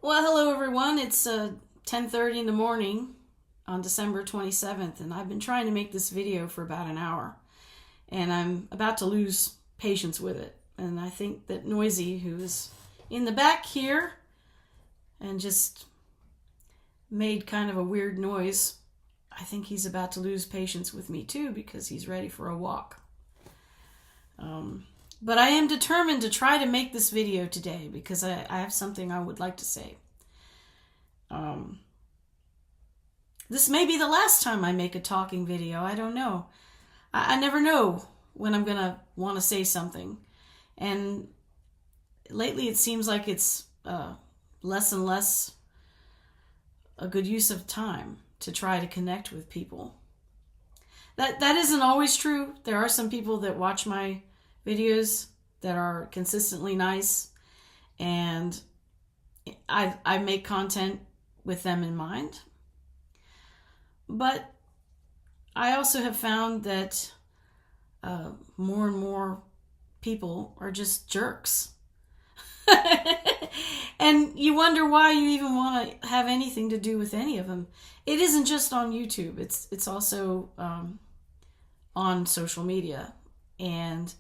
Well, hello everyone. It's 10:30 in the morning on December 27th, and I've been trying to make this video for about an hour, and I'm about to lose patience with it. And I think that Noyzi, who's in the back here and just made kind of a weird noise, I think he's about to lose patience with me too because he's ready for a walk. But I am determined to try to make this video today because I have something I would like to say. This may be the last time I make a talking video. I don't know. I never know when I'm going to want to say something. And lately it seems like it's less and less a good use of time to try to connect with people. That isn't always true. There are some people that watch my videos that are consistently nice, and I make content with them in mind. But I also have found that more and more people are just jerks. And you wonder why you even want to have anything to do with any of them. It isn't just on YouTube. It's also on social media. And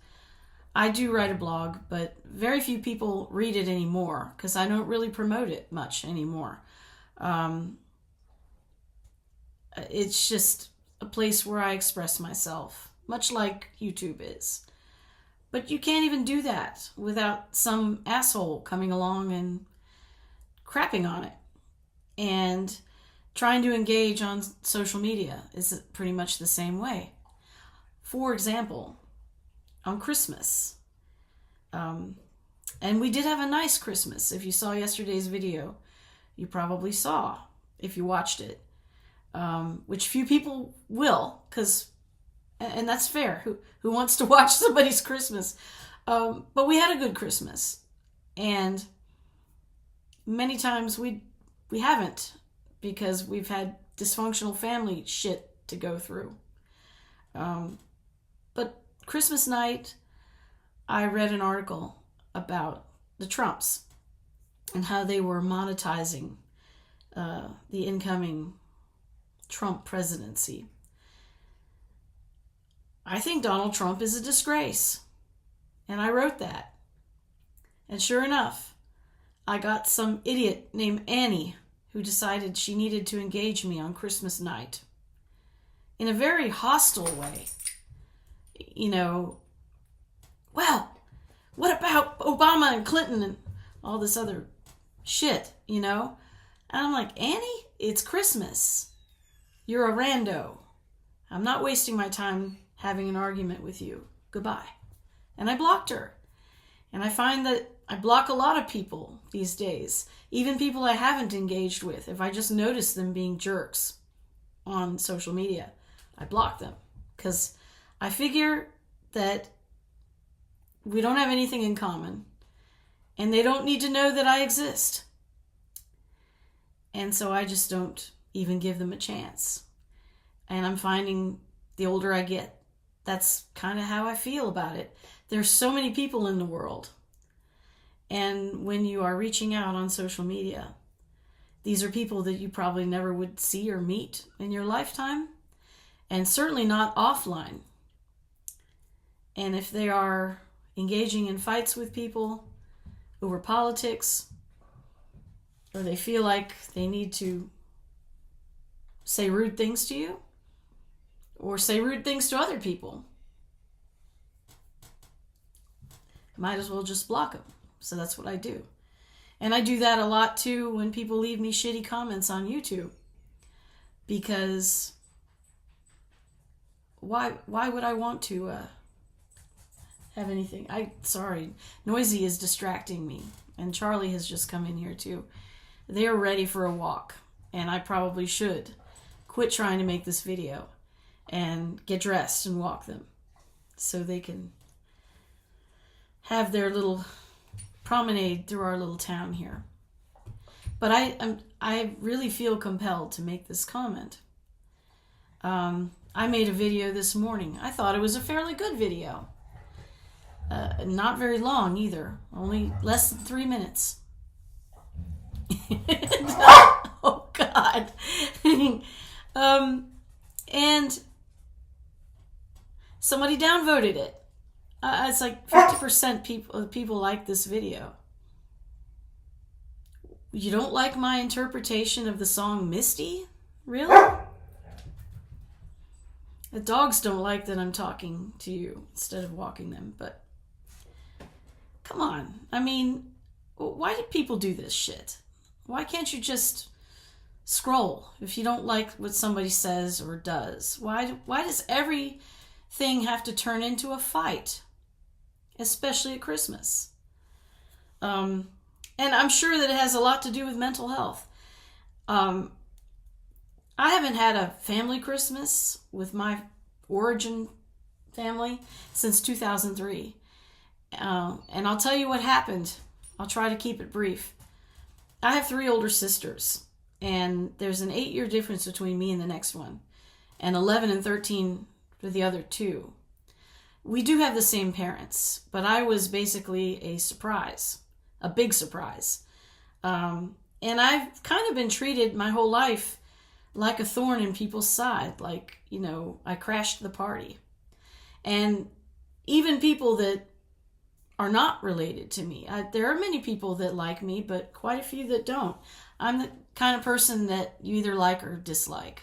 I do write a blog, but very few people read it anymore because I don't really promote it much anymore. It's just a place where I express myself, much like YouTube is. But you can't even do that without some asshole coming along and crapping on it. And trying to engage on social media is pretty much the same way. For example, on Christmas. And we did have a nice Christmas. If you saw yesterday's video, you probably saw, if you watched it. Which few people will, and that's fair. Who wants to watch somebody's Christmas? But we had a good Christmas. And many times we haven't, because we've had dysfunctional family shit to go through. But Christmas night, I read an article about the Trumps and how they were monetizing the incoming Trump presidency. I think Donald Trump is a disgrace. And I wrote that. And sure enough, I got some idiot named Annie who decided she needed to engage me on Christmas night in a very hostile way. You know, well, what about Obama and Clinton and all this other shit, you know? And I'm like, Annie, it's Christmas. You're a rando. I'm not wasting my time having an argument with you. Goodbye. And I blocked her. And I find that I block a lot of people these days, even people I haven't engaged with. If I just notice them being jerks on social media, I block them. Because I figure that we don't have anything in common, and they don't need to know that I exist. And so I just don't even give them a chance. And I'm finding the older I get, that's kind of how I feel about it. There's so many people in the world. And when you are reaching out on social media, these are people that you probably never would see or meet in your lifetime, and certainly not offline. And if they are engaging in fights with people over politics, or they feel like they need to say rude things to you, or say rude things to other people, might as well just block them. So that's what I do. And I do that a lot too when people leave me shitty comments on YouTube. Because why would I want to have anything? Sorry, Noyzi is distracting me. And Charlie has just come in here too. They're ready for a walk. And I probably should quit trying to make this video and get dressed and walk them so they can have their little promenade through our little town here. But I really feel compelled to make this comment. I made a video this morning. I thought it was a fairly good video. Not very long either. Only less than 3 minutes. Oh, God. And somebody downvoted it. It's like 50% people like this video. You don't like my interpretation of the song Misty? Really? The dogs don't like that I'm talking to you instead of walking them, but come on. I mean, why do people do this shit? Why can't you just scroll if you don't like what somebody says or does? Why does everything have to turn into a fight? Especially at Christmas. And I'm sure that it has a lot to do with mental health. I haven't had a family Christmas with my origin family since 2003. And I'll tell you what happened. I'll try to keep it brief. I have 3 older sisters, and there's an 8-year difference between me and the next one, and 11 and 13 for the other 2. We do have the same parents, but I was basically a surprise, a big surprise. And I've kind of been treated my whole life like a thorn in people's side, like, I crashed the party. And even people that are not related to me. There are many people that like me, but quite a few that don't. I'm the kind of person that you either like or dislike.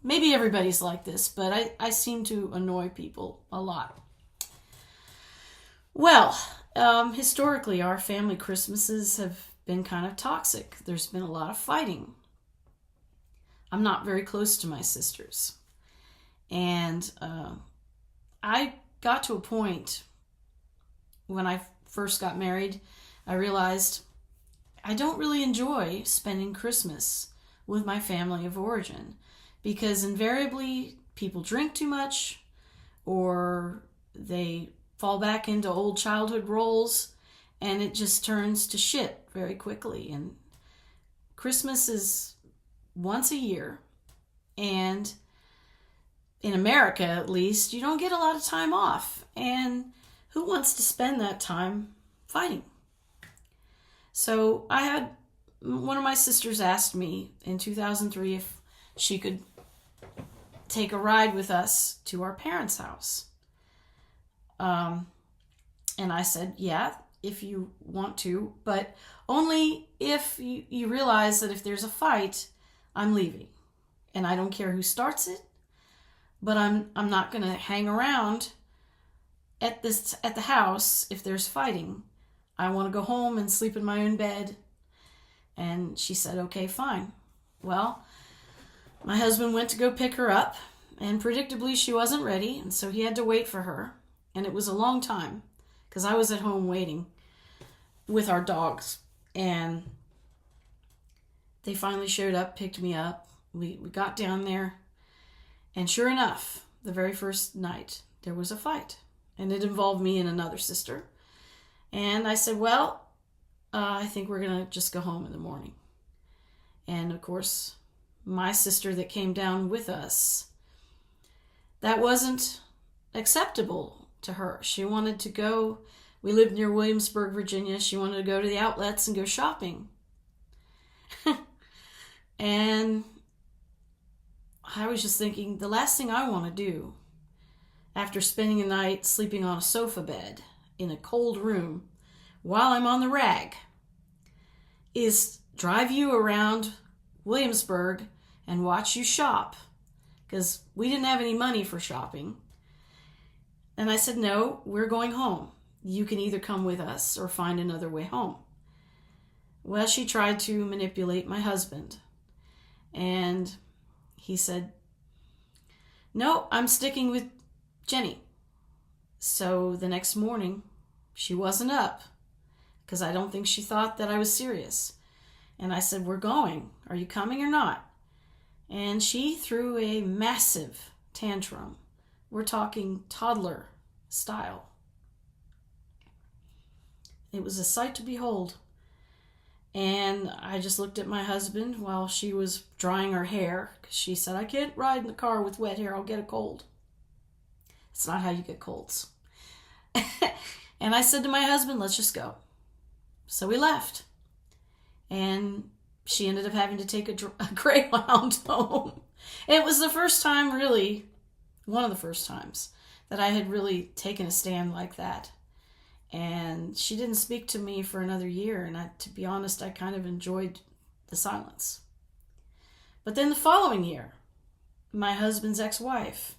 Maybe everybody's like this, but I seem to annoy people a lot. Well, historically, our family Christmases have been kind of toxic. There's been a lot of fighting. I'm not very close to my sisters. And I got to a point when I first got married, I realized I don't really enjoy spending Christmas with my family of origin, because invariably people drink too much, or they fall back into old childhood roles, and it just turns to shit very quickly. And Christmas is once a year, and in America at least, you don't get a lot of time off. And who wants to spend that time fighting? So I had one of my sisters asked me in 2003 if she could take a ride with us to our parents' house. And I said, yeah, if you want to, but only if you realize that if there's a fight, I'm leaving. And I don't care who starts it, but I'm not going to hang around at the house if there's fighting. I want to go home and sleep in my own bed. And she said, okay, fine. Well, my husband went to go pick her up, and predictably she wasn't ready, and so he had to wait for her. And it was a long time, because I was at home waiting with our dogs. And they finally showed up, picked me up. We got down there, and sure enough, the very first night, there was a fight. And it involved me and another sister. And I said, well, I think we're going to just go home in the morning. And of course, my sister that came down with us, that wasn't acceptable to her. She wanted to go, we lived near Williamsburg, Virginia. She wanted to go to the outlets and go shopping. And I was just thinking, the last thing I want to do after spending a night sleeping on a sofa bed in a cold room while I'm on the rag is drive you around Williamsburg and watch you shop, because we didn't have any money for shopping. And I said, no, we're going home. You can either come with us or find another way home. Well, she tried to manipulate my husband, and he said, no, I'm sticking with Jenny. So the next morning, she wasn't up, because I don't think she thought that I was serious. And I said, we're going. Are you coming or not? And she threw a massive tantrum. We're talking toddler style. It was a sight to behold. And I just looked at my husband while she was drying her hair, because she said, I can't ride in the car with wet hair. I'll get a cold. It's not how you get colds. And I said to my husband, let's just go. So we left. and she ended up having to take a Greyhound home. And it was the first time, really, one of the first times, that I had really taken a stand like that. And she didn't speak to me for another year, and to be honest, I kind of enjoyed the silence. But then the following year, my husband's ex-wife,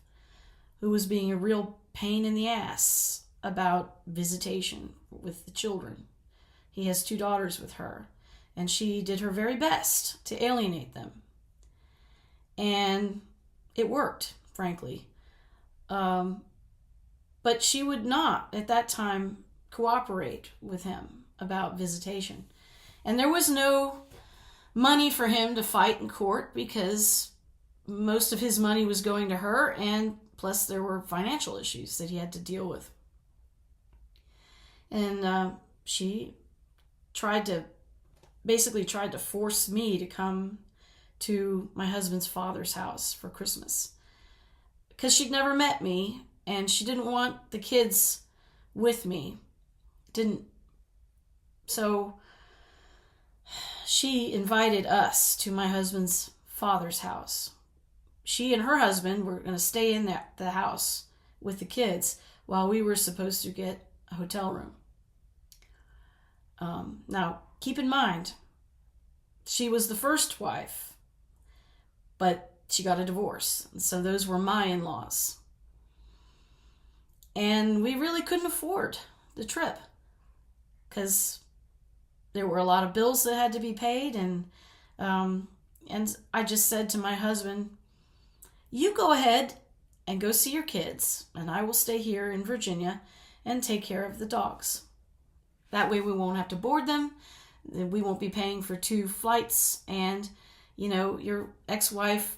who was being a real pain in the ass about visitation with the children. He has 2 daughters with her, and she did her very best to alienate them. And it worked, frankly. But she would not, at that time, cooperate with him about visitation. And there was no money for him to fight in court because most of his money was going to her, and plus there were financial issues that he had to deal with. And she basically tried to force me to come to my husband's father's house for Christmas, because she'd never met me and she didn't want the kids with me. So she invited us to my husband's father's house. She and her husband were going to stay in the house with the kids while we were supposed to get a hotel room. Now, keep in mind, she was the first wife, but she got a divorce. And so those were my in-laws. And we really couldn't afford the trip because there were a lot of bills that had to be paid. And I just said to my husband, you go ahead and go see your kids, and I will stay here in Virginia and take care of the dogs. That way we won't have to board them. We won't be paying for 2 flights. And, your ex-wife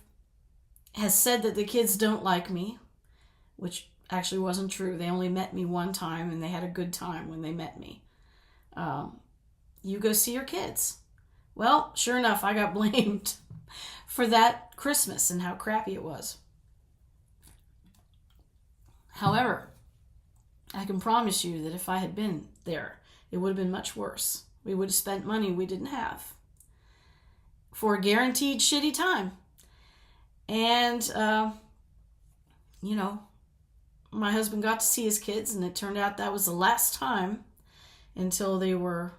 has said that the kids don't like me, which actually wasn't true. They only met me one time, and they had a good time when they met me. You go see your kids. Well, sure enough, I got blamed for that Christmas and how crappy it was. However, I can promise you that if I had been there, it would have been much worse. We would have spent money we didn't have for a guaranteed shitty time. And, my husband got to see his kids, and it turned out that was the last time until they were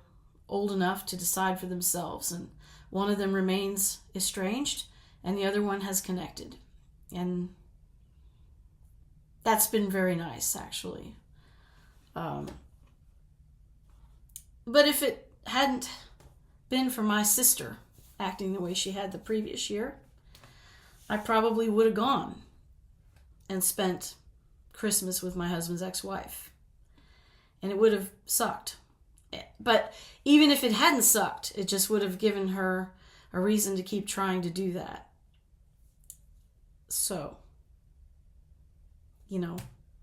old enough to decide for themselves. And one of them remains estranged, and the other one has connected. And that's been very nice, actually. But if it hadn't been for my sister acting the way she had the previous year, I probably would have gone and spent Christmas with my husband's ex-wife. And it would have sucked. But even if it hadn't sucked, it just would have given her a reason to keep trying to do that. So,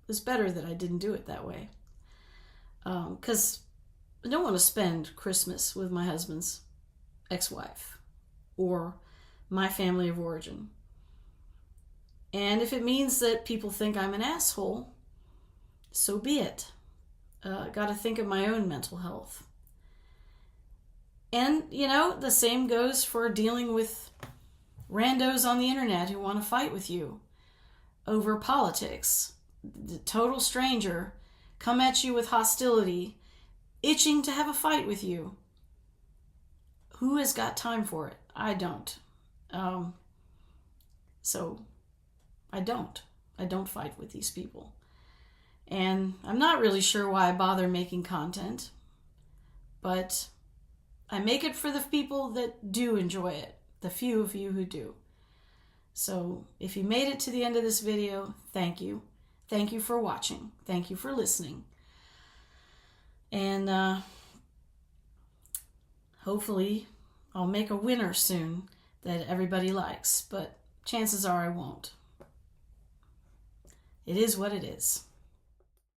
it's better that I didn't do it that way. Because I don't want to spend Christmas with my husband's ex-wife or my family of origin. And if it means that people think I'm an asshole, so be it. Got to think of my own mental health. And, the same goes for dealing with randos on the internet who want to fight with you over politics. The total stranger come at you with hostility, itching to have a fight with you. Who has got time for it? I don't. So I don't fight with these people. And I'm not really sure why I bother making content, but I make it for the people that do enjoy it, the few of you who do. So if you made it to the end of this video, thank you. Thank you for watching. Thank you for listening. And hopefully I'll make a winner soon that everybody likes, but chances are I won't. It is what it is.